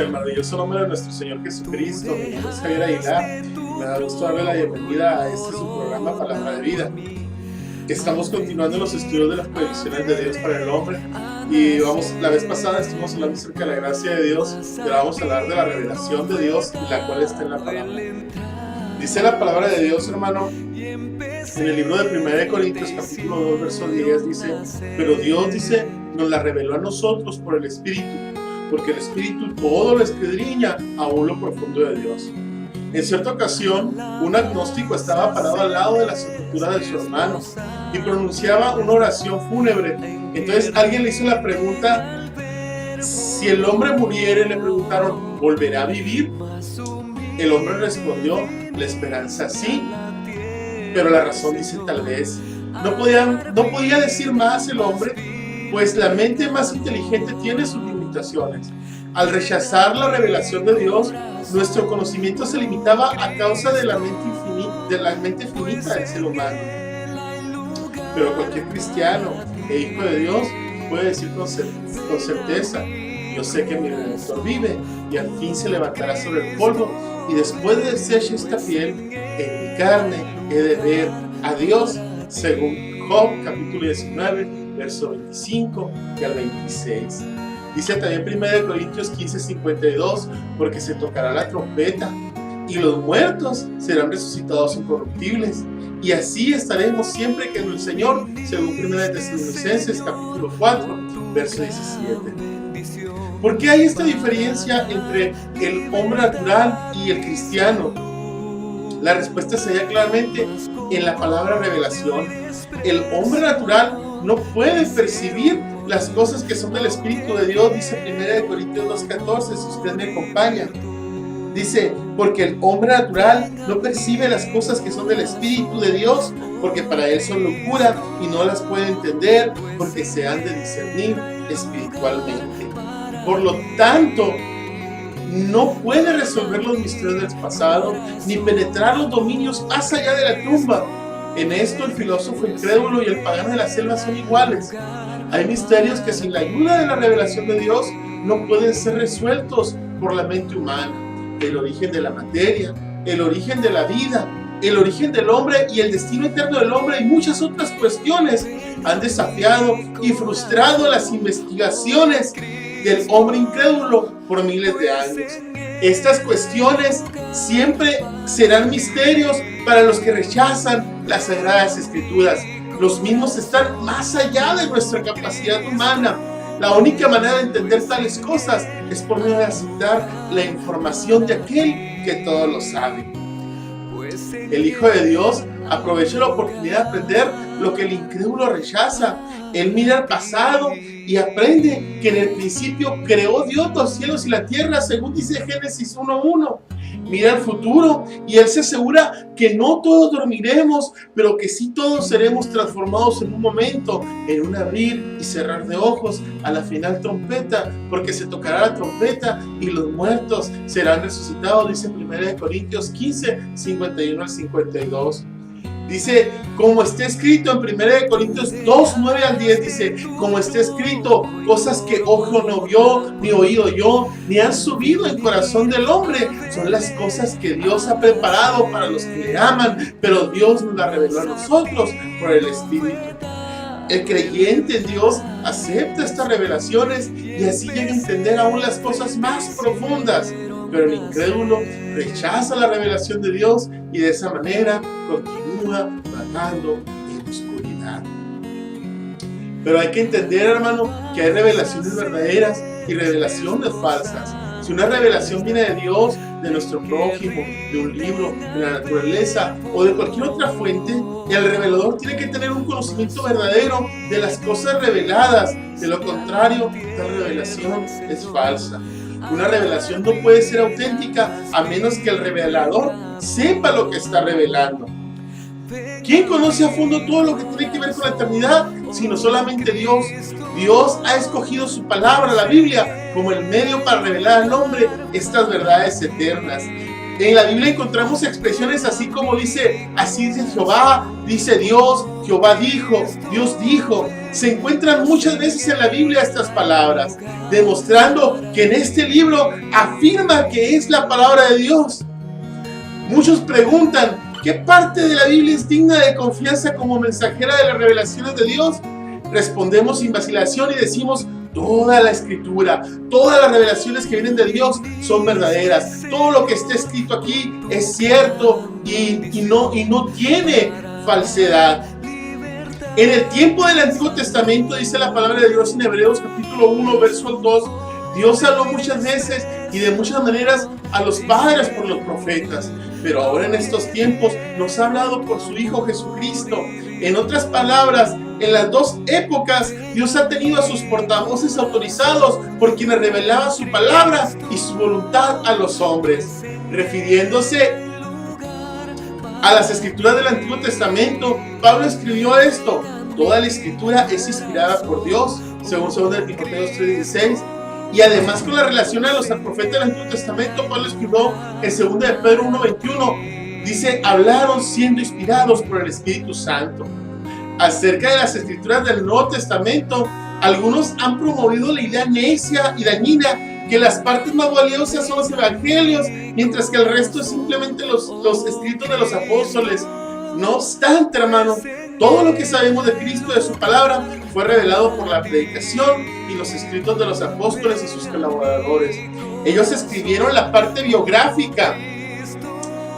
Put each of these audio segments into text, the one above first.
el maravilloso nombre de nuestro Señor Jesucristo. Mi nombre es Javier Aguilar. Me da gusto darle la bienvenida a este su programa Palabra de Vida. Estamos continuando los estudios de las predicciones de Dios para el hombre. Y la vez pasada estuvimos hablando acerca de la gracia de Dios. Y ahora vamos a hablar de la revelación de Dios, la cual está en la palabra. Dice la palabra de Dios, hermano, en el libro de 1 Corintios capítulo 2, verso 10, dice: pero Dios, dice, nos la reveló a nosotros por el Espíritu, porque el Espíritu todo lo escudriña aún lo profundo de Dios. En cierta ocasión, un agnóstico estaba parado al lado de la sepultura de su hermano y pronunciaba una oración fúnebre. Entonces alguien le hizo la pregunta: si el hombre muriere, le preguntaron, ¿volverá a vivir? El hombre respondió: la esperanza sí, pero la razón dice tal vez. No podía decir más el hombre, pues la mente más inteligente tiene sus limitaciones. Al rechazar la revelación de Dios, nuestro conocimiento se limitaba a causa de la mente finita del ser humano. Pero cualquier cristiano e hijo de Dios puede decir con certeza: yo sé que mi Redentor vive y al fin se levantará sobre el polvo, y después de deshecha esta piel, en mi carne he de ver a Dios, según Job capítulo 19, verso 25 y al 26. Dice también 1 Corintios 15, 52, porque se tocará la trompeta y los muertos serán resucitados incorruptibles, y así estaremos siempre con el Señor, según 1 Tesalonicenses capítulo 4, verso 17. ¿Por qué hay esta diferencia entre el hombre natural y el cristiano? La respuesta se halla claramente en la palabra revelación. El hombre natural no puede percibir las cosas que son del Espíritu de Dios, dice 1 Corintios 2:14, si usted me acompaña. Dice: porque el hombre natural no percibe las cosas que son del Espíritu de Dios, porque para él son locura y no las puede entender, porque se han de discernir espiritualmente. Por lo tanto, no puede resolver los misterios del pasado, ni penetrar los dominios más allá de la tumba. En esto el filósofo incrédulo y el pagano de la selva son iguales. Hay misterios que sin la ayuda de la revelación de Dios no pueden ser resueltos por la mente humana. El origen de la materia, el origen de la vida, el origen del hombre y el destino eterno del hombre y muchas otras cuestiones han desafiado y frustrado las investigaciones del hombre incrédulo por miles de años. Estas cuestiones siempre serán misterios para los que rechazan las Sagradas Escrituras. Los mismos están más allá de nuestra capacidad humana. La única manera de entender tales cosas es por medio de aceptar la información de aquel que todo lo sabe. El Hijo de Dios aprovecha la oportunidad de aprender lo que el incrédulo rechaza. Él mira al pasado y aprende que en el principio creó Dios los cielos y la tierra, según dice Génesis 1:1. Mira al futuro y él se asegura que no todos dormiremos, pero que sí todos seremos transformados en un momento, en un abrir y cerrar de ojos, a la final trompeta, porque se tocará la trompeta y los muertos serán resucitados, dice 1 Corintios 15, 51 al 52. Dice, como está escrito en 1 Corintios 2, 9 al 10, dice: como está escrito, cosas que ojo no vio, ni oído yo, ni han subido en corazón del hombre, son las cosas que Dios ha preparado para los que le aman, pero Dios nos las reveló a nosotros por el Espíritu. El creyente en Dios acepta estas revelaciones y así llega a entender aún las cosas más profundas. Pero el incrédulo rechaza la revelación de Dios y de esa manera continúa vagando en oscuridad. Pero hay que entender, hermano, que hay revelaciones verdaderas y revelaciones falsas. Si una revelación viene de Dios, de nuestro prójimo, de un libro, de la naturaleza o de cualquier otra fuente, el revelador tiene que tener un conocimiento verdadero de las cosas reveladas. De lo contrario, la revelación es falsa. Una revelación no puede ser auténtica a menos que el revelador sepa lo que está revelando. ¿Quién conoce a fondo todo lo que tiene que ver con la eternidad? Sino solamente Dios. Dios ha escogido su palabra, la Biblia, como el medio para revelar al hombre estas verdades eternas. En la Biblia encontramos expresiones así como dice, así dice Jehová, dice Dios, Jehová dijo, Dios dijo. Se encuentran muchas veces en la Biblia estas palabras, demostrando que en este libro afirma que es la palabra de Dios. Muchos preguntan, ¿qué parte de la Biblia es digna de confianza como mensajera de las revelaciones de Dios? Respondemos sin vacilación y decimos, toda la escritura, todas las revelaciones que vienen de Dios son verdaderas. Todo lo que está escrito aquí es cierto y no tiene falsedad. En el tiempo del Antiguo Testamento, dice la palabra de Dios en Hebreos capítulo 1, verso 2, Dios habló muchas veces y de muchas maneras a los padres por los profetas, pero ahora en estos tiempos nos ha hablado por su Hijo Jesucristo. En otras palabras, en las dos épocas, Dios ha tenido a sus portavoces autorizados por quienes revelaban su palabra y su voluntad a los hombres. Refiriéndose a las escrituras del Antiguo Testamento, Pablo escribió esto: toda la escritura es inspirada por Dios, según 2 Timoteo 3:16. Y además, con la relación a los profetas del Antiguo Testamento, Pablo escribió en 2 de Pedro 1:21, dice, hablaron siendo inspirados por el Espíritu Santo. Acerca de las escrituras del Nuevo Testamento, algunos han promovido la idea necia y dañina que las partes más valiosas son los evangelios, mientras que el resto es simplemente los escritos de los apóstoles. No obstante, hermano, todo lo que sabemos de Cristo y de su palabra fue revelado por la predicación y los escritos de los apóstoles y sus colaboradores. Ellos escribieron la parte biográfica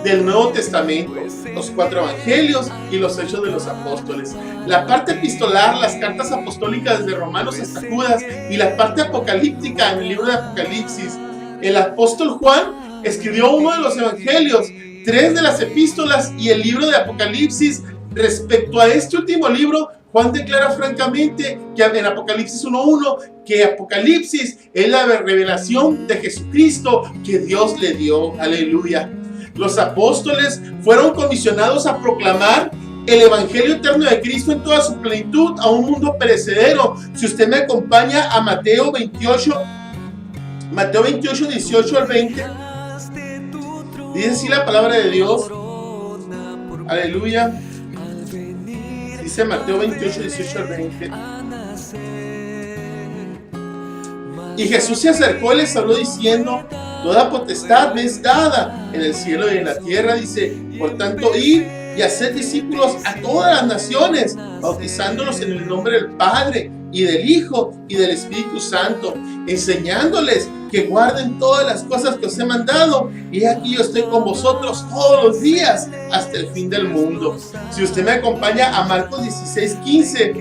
del Nuevo Testamento, los 4 evangelios y los hechos de los apóstoles. La parte epistolar, las cartas apostólicas desde Romanos hasta Judas, y la parte apocalíptica en el libro de Apocalipsis. El apóstol Juan escribió uno de los evangelios, 3 de las epístolas y el libro de Apocalipsis. Respecto a este último libro, Juan declara francamente que en Apocalipsis 1:1 que Apocalipsis es la revelación de Jesucristo que Dios le dio. Aleluya. Los apóstoles fueron comisionados a proclamar el evangelio eterno de Cristo en toda su plenitud a un mundo perecedero. Si usted me acompaña a Mateo 28, 18 al 20, dice así la palabra de Dios. Aleluya. Dice Mateo 28, 18 al 20. Y Jesús se acercó y les habló diciendo, toda potestad me es dada en el cielo y en la tierra. Dice, por tanto, id y haced discípulos a todas las naciones, bautizándolos en el nombre del Padre y del Hijo y del Espíritu Santo, enseñándoles que guarden todas las cosas que os he mandado, y aquí yo estoy con vosotros todos los días hasta el fin del mundo. Si usted me acompaña a Marcos 16:15,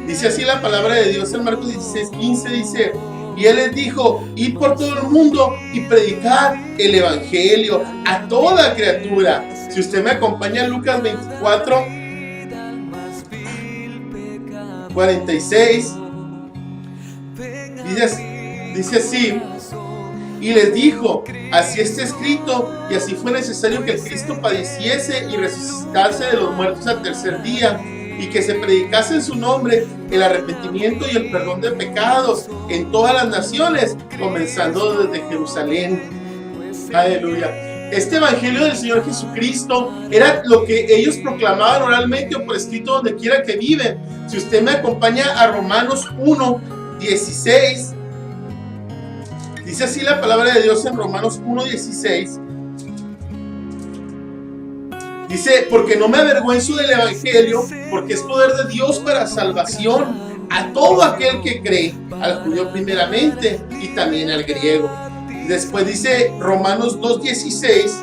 dice así la palabra de Dios en Marcos 16:15, dice, y él les dijo, id por todo el mundo y predicad el evangelio a toda criatura. Si usted me acompaña a Lucas 24, 46, dice así, y les dijo, así está escrito, y así fue necesario que el Cristo padeciese y resucitase de los muertos al tercer día, y que se predicase en su nombre el arrepentimiento y el perdón de pecados en todas las naciones, comenzando desde Jerusalén. Aleluya. Este evangelio del Señor Jesucristo era lo que ellos proclamaban oralmente o por escrito donde quiera que viven. Si usted me acompaña a Romanos 1:16, dice así la palabra de Dios en Romanos 1:16. Dice, porque no me avergüenzo del evangelio, porque es poder de Dios para salvación a todo aquel que cree, al judío primeramente y también al griego. Después dice Romanos 2:16,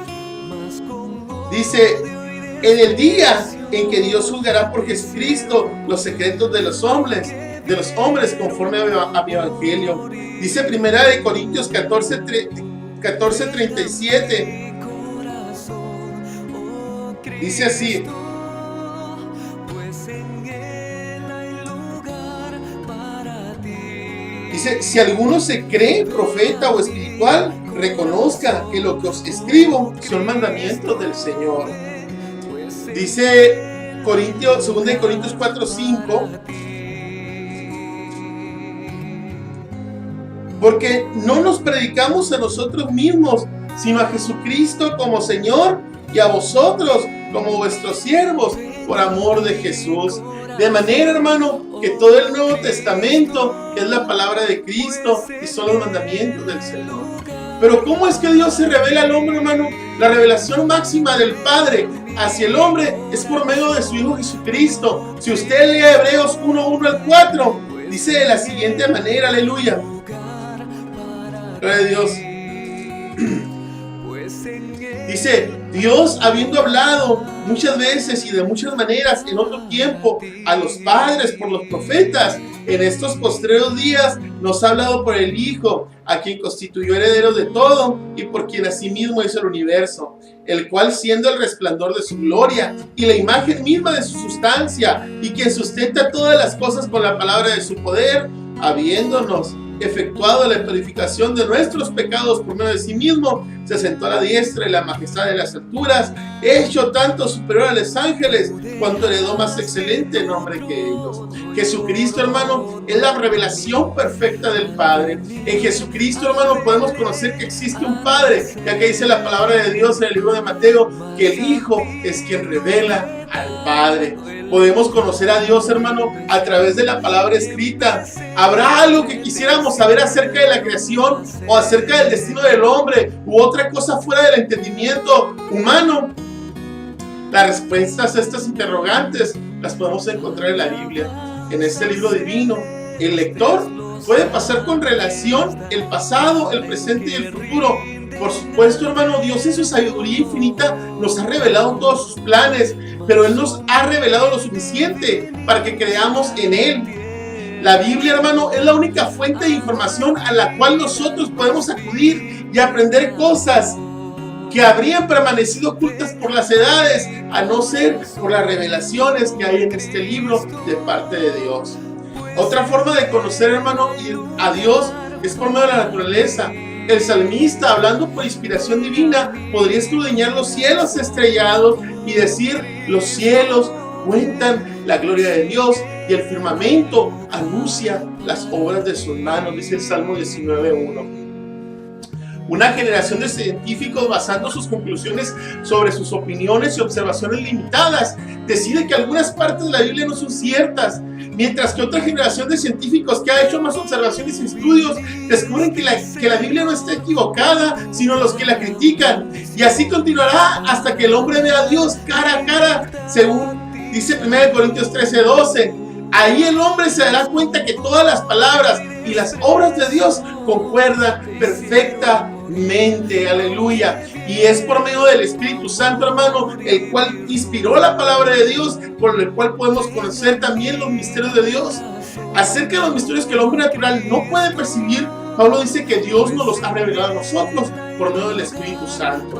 dice, en el día en que Dios juzgará por Jesucristo los secretos de los hombres conforme a mi evangelio. Dice 1 Corintios 14:37. Dice así, dice, si alguno se cree profeta o espiritual, reconozca que lo que os escribo son mandamientos del Señor. Dice 2 Corintios 4:5, porque no nos predicamos a nosotros mismos, sino a Jesucristo como Señor y a vosotros como vuestros siervos por amor de Jesús. De manera, hermano, que todo el Nuevo Testamento es la palabra de Cristo y son los mandamientos del Señor. Pero ¿cómo es que Dios se revela al hombre, hermano? La revelación máxima del Padre hacia el hombre es por medio de su Hijo Jesucristo. Si usted lee Hebreos 1:1 al 4, dice de la siguiente manera, aleluya. Gloria a Dios. Dice, Dios, habiendo hablado muchas veces y de muchas maneras en otro tiempo a los padres por los profetas, en estos postreros días nos ha hablado por el Hijo, a quien constituyó heredero de todo y por quien asimismo hizo el universo, el cual, siendo el resplandor de su gloria y la imagen misma de su sustancia, y quien sustenta todas las cosas con la palabra de su poder, habiéndonos efectuado la purificación de nuestros pecados por medio de sí mismo, se sentó a la diestra de la majestad de las alturas, hecho tanto superior a los ángeles, cuanto heredó más excelente nombre que ellos. Jesucristo, hermano, es la revelación perfecta del Padre. En Jesucristo, hermano, podemos conocer que existe un Padre, ya que dice la palabra de Dios en el libro de Mateo, que el Hijo es quien revela al Padre. Podemos conocer a Dios, hermano, a través de la palabra escrita. ¿Habrá algo que quisiéramos saber acerca de la creación o acerca del destino del hombre u otra cosa fuera del entendimiento humano? Las respuestas a estas interrogantes las podemos encontrar en la Biblia, en este libro divino. El lector puede pasar con relación el pasado, el presente y el futuro. Por supuesto, hermano, Dios en su sabiduría infinita nos ha revelado todos sus planes, pero Él nos ha revelado lo suficiente para que creamos en Él. La Biblia, hermano, es la única fuente de información a la cual nosotros podemos acudir y aprender cosas que habrían permanecido ocultas por las edades, a no ser por las revelaciones que hay en este libro de parte de Dios. Otra forma de conocer, hermano, a Dios es por medio de la naturaleza. El salmista, hablando por inspiración divina, podría escudriñar los cielos estrellados y decir: los cielos cuentan la gloria de Dios y el firmamento anuncia las obras de sus manos, dice el Salmo 19:1. Una generación de científicos, basando sus conclusiones sobre sus opiniones y observaciones limitadas, decide que algunas partes de la Biblia no son ciertas, mientras que otra generación de científicos que ha hecho más observaciones y estudios descubren que la Biblia no está equivocada, sino los que la critican. Y así continuará hasta que el hombre vea a Dios cara a cara, según dice 1 Corintios 13:12. Ahí el hombre se dará cuenta que todas las palabras y las obras de Dios concuerdan perfectamente, aleluya. Y es por medio del Espíritu Santo, hermano, el cual inspiró la palabra de Dios, por el cual podemos conocer también los misterios de Dios. Acerca de los misterios que el hombre natural no puede percibir, Pablo dice que Dios nos los ha revelado a nosotros por medio del Espíritu Santo.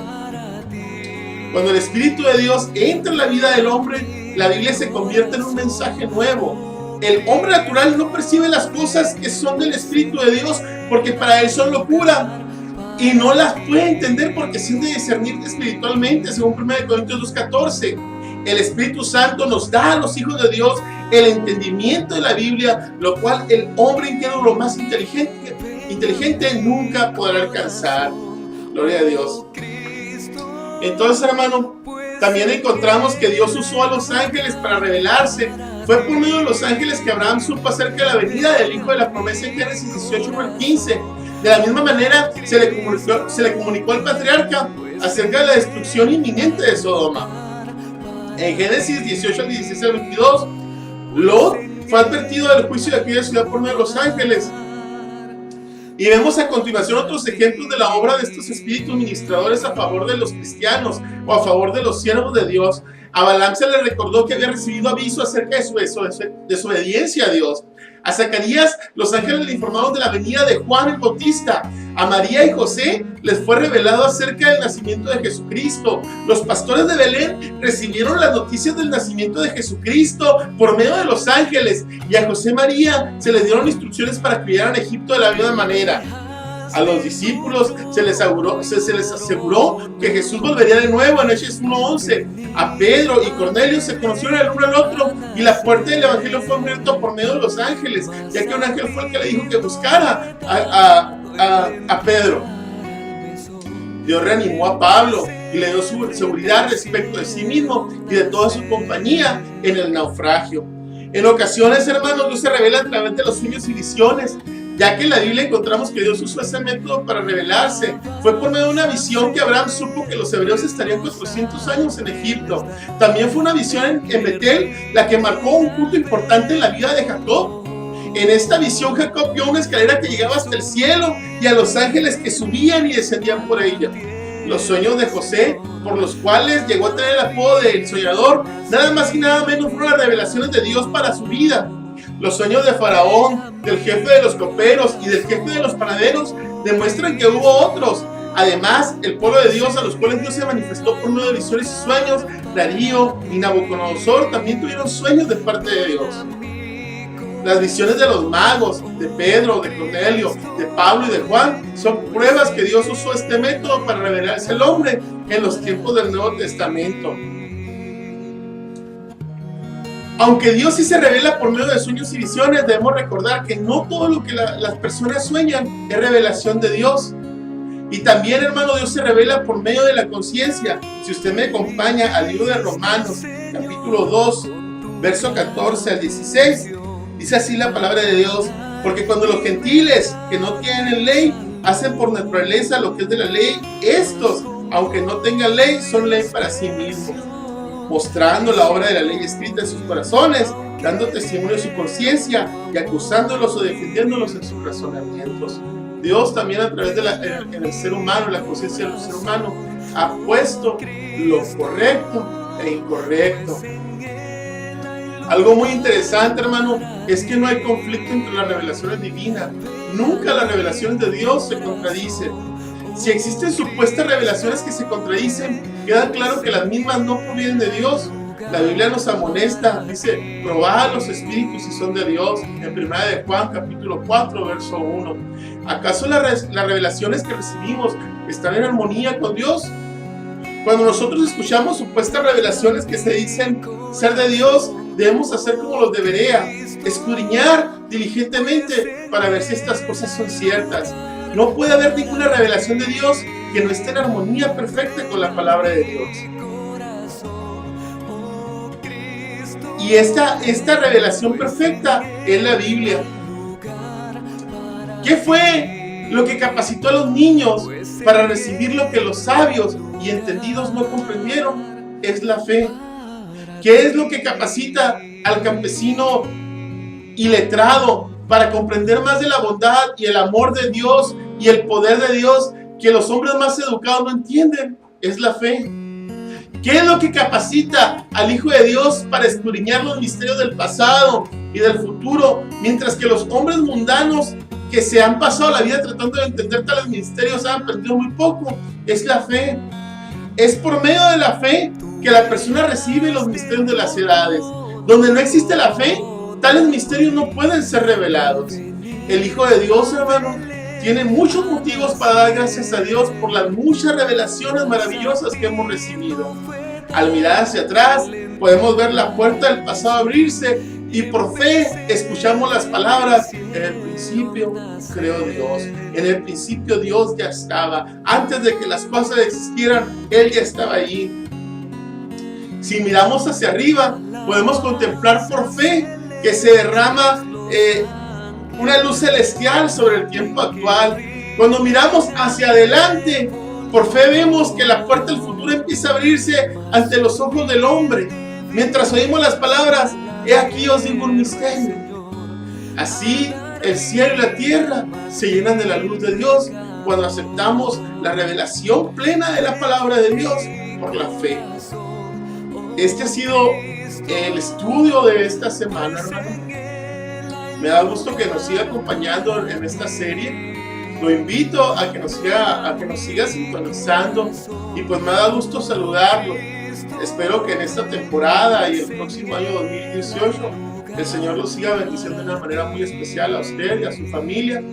Cuando el Espíritu de Dios entra en la vida del hombre, la Biblia se convierte en un mensaje nuevo. El hombre natural no percibe las cosas que son del Espíritu de Dios porque para él son locura y no las puede entender porque se han de discernir espiritualmente, según 1 Corintios 2:14. El Espíritu Santo nos da a los hijos de Dios el entendimiento de la Biblia, lo cual el hombre incrédulo más inteligente nunca podrá alcanzar. Gloria a Dios. Entonces, hermano, también encontramos que Dios usó a los ángeles para revelarse. Fue por medio de los ángeles que Abraham supo acerca de la venida del Hijo de la promesa en Génesis 18:15. De la misma manera, se le comunicó al patriarca acerca de la destrucción inminente de Sodoma. En Génesis 18:16-22, Lot fue advertido del juicio de aquella ciudad por medio de los ángeles. Y vemos a continuación otros ejemplos de la obra de estos espíritus ministradores a favor de los cristianos o a favor de los siervos de Dios. A Balaam se le recordó que había recibido aviso acerca de su obediencia a Dios. A Zacarías, los ángeles le informaron de la venida de Juan el Bautista. A María y José les fue revelado acerca del nacimiento de Jesucristo. Los pastores de Belén recibieron las noticias del nacimiento de Jesucristo por medio de los ángeles. Y a José y María se les dieron instrucciones para criar en Egipto de la misma manera. A los discípulos se les aseguró que Jesús volvería de nuevo en Hechos 1:11. A Pedro y Cornelio se conocieron el uno al otro y la puerta del evangelio fue abierta por medio de los ángeles, ya que un ángel fue el que le dijo que buscara a Pedro. Dios reanimó a Pablo y le dio su seguridad respecto de sí mismo y de toda su compañía en el naufragio. En ocasiones, hermanos, Dios se revela a través de los sueños y visiones, ya que en la Biblia encontramos que Dios usó ese método para revelarse. Fue por medio de una visión que Abraham supo que los hebreos estarían 400 años en Egipto. También fue una visión en Betel la que marcó un punto importante en la vida de Jacob. En esta visión Jacob vio una escalera que llegaba hasta el cielo y a los ángeles que subían y descendían por ella. Los sueños de José, por los cuales llegó a tener el apodo de El Soñador, nada más y nada menos fueron las revelaciones de Dios para su vida. Los sueños de Faraón, del jefe de los coperos y del jefe de los panaderos demuestran que hubo otros. Además, el pueblo de Dios a los cuales Dios se manifestó por medio de visiones y sueños, Darío y Nabucodonosor, también tuvieron sueños de parte de Dios. Las visiones de los magos, de Pedro, de Cornelio, de Pablo y de Juan, son pruebas que Dios usó este método para revelarse al hombre en los tiempos del Nuevo Testamento. Aunque Dios sí se revela por medio de sueños y visiones, debemos recordar que no todo lo que las personas sueñan es revelación de Dios. Y también, hermano, Dios se revela por medio de la conciencia. Si usted me acompaña al libro de Romanos, capítulo 2, verso 14 al 16, dice así la palabra de Dios: porque cuando los gentiles que no tienen ley hacen por naturaleza lo que es de la ley, estos, aunque no tengan ley, son ley para sí mismos, mostrando la obra de la ley escrita en sus corazones, dando testimonio de su conciencia y acusándolos o defendiéndolos en sus razonamientos. Dios también a través de en el ser humano, la conciencia del ser humano, ha puesto lo correcto e incorrecto. Algo muy interesante, hermano, es que no hay conflicto entre las revelaciones divinas. Nunca las revelaciones de Dios se contradicen. Si existen supuestas revelaciones que se contradicen, queda claro que las mismas no provienen de Dios. La Biblia nos amonesta, dice: probad los espíritus si son de Dios, en 1 de Juan capítulo 4 verso 1. ¿Acaso las revelaciones que recibimos están en armonía con Dios? Cuando nosotros escuchamos supuestas revelaciones que se dicen ser de Dios, debemos hacer como los de Berea, escudriñar diligentemente para ver si estas cosas son ciertas. No puede haber ninguna revelación de Dios que no esté en armonía perfecta con la palabra de Dios. Y esta revelación perfecta es la Biblia. ¿Qué fue lo que capacitó a los niños para recibir lo que los sabios y entendidos no comprendieron? Es la fe. ¿Qué es lo que capacita al campesino iletrado para comprender más de la bondad y el amor de Dios y el poder de Dios que los hombres más educados no entienden? Es la fe. ¿Qué es lo que capacita al Hijo de Dios para escudriñar los misterios del pasado y del futuro, mientras que los hombres mundanos que se han pasado la vida tratando de entender tales misterios han aprendido muy poco? Es la fe. Es por medio de la fe que la persona recibe los misterios de las edades. Donde no existe la fe, tales misterios no pueden ser revelados. El Hijo de Dios, hermano, tiene muchos motivos para dar gracias a Dios por las muchas revelaciones maravillosas que hemos recibido. Al mirar hacia atrás, podemos ver la puerta del pasado abrirse y por fe escuchamos las palabras: en el principio creó Dios. En el principio Dios ya estaba. Antes de que las cosas existieran, Él ya estaba allí. Si miramos hacia arriba, podemos contemplar por fe que se derrama una luz celestial sobre el tiempo actual. Cuando miramos hacia adelante, por fe vemos que la puerta del futuro empieza a abrirse ante los ojos del hombre. Mientras oímos las palabras: he aquí os digo un misterio. Así el cielo y la tierra se llenan de la luz de Dios cuando aceptamos la revelación plena de la palabra de Dios por la fe. Este ha sido el estudio de esta semana, hermano. Me da gusto que nos siga acompañando en esta serie. Lo invito a que nos siga sintonizando y pues me da gusto saludarlo. Espero que en esta temporada y el próximo año 2018 el Señor los siga bendiciendo de una manera muy especial a usted y a su familia.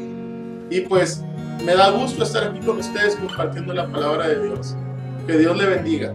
Y pues me da gusto estar aquí con ustedes compartiendo la palabra de Dios. Que Dios le bendiga.